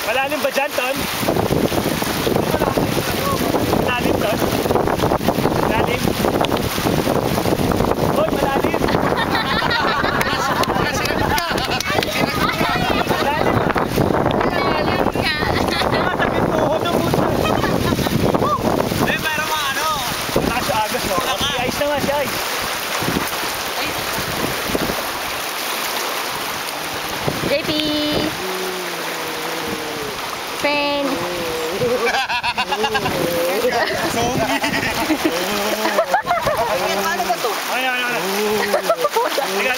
Malalim ba dyan, Ton? Malalim, Ton? Malalim? Hoy, malalim! JP! Friends! Ano ba to? Ano? Liga.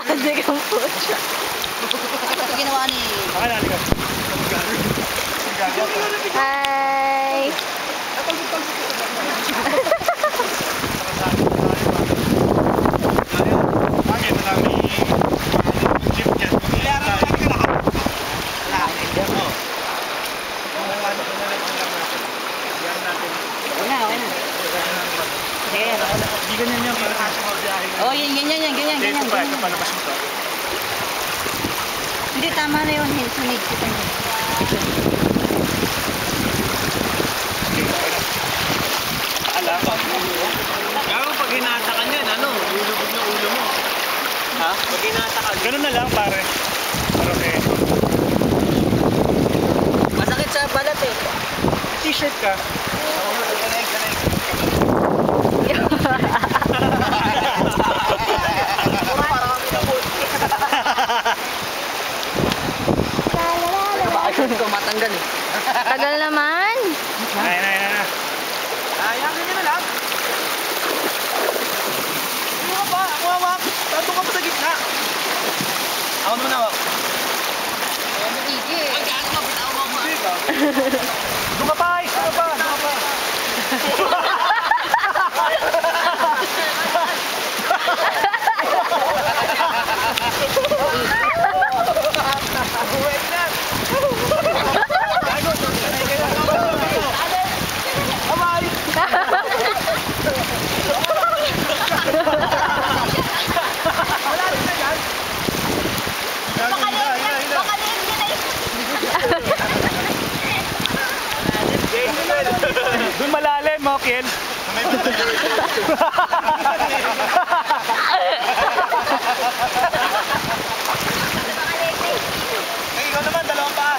Hindi kang puto. Ito ginawa ni... Liga. Hi! Oh, ganyan. Hindi, tama na yun. Sunod kita niya. Alam ba? Gano'n pag hinata ka niyan, lulubog na ulo mo. Ha? Pag hinata ka. Ganun na lang, pare. Okay. Masakit sa balat eh. T-shirt ka. Ito matanggal eh. Tagal naman! Ay. Ayangin nyo na lang. Ano ba? Ako hawak. Tato ka pa sa gitna. Ako naman hawak. Ayan mo igi eh. Ay, gaano ka? Bitaw mo. Dumapay! Doon malalim, Ken. Ikaw naman, dalawang pa.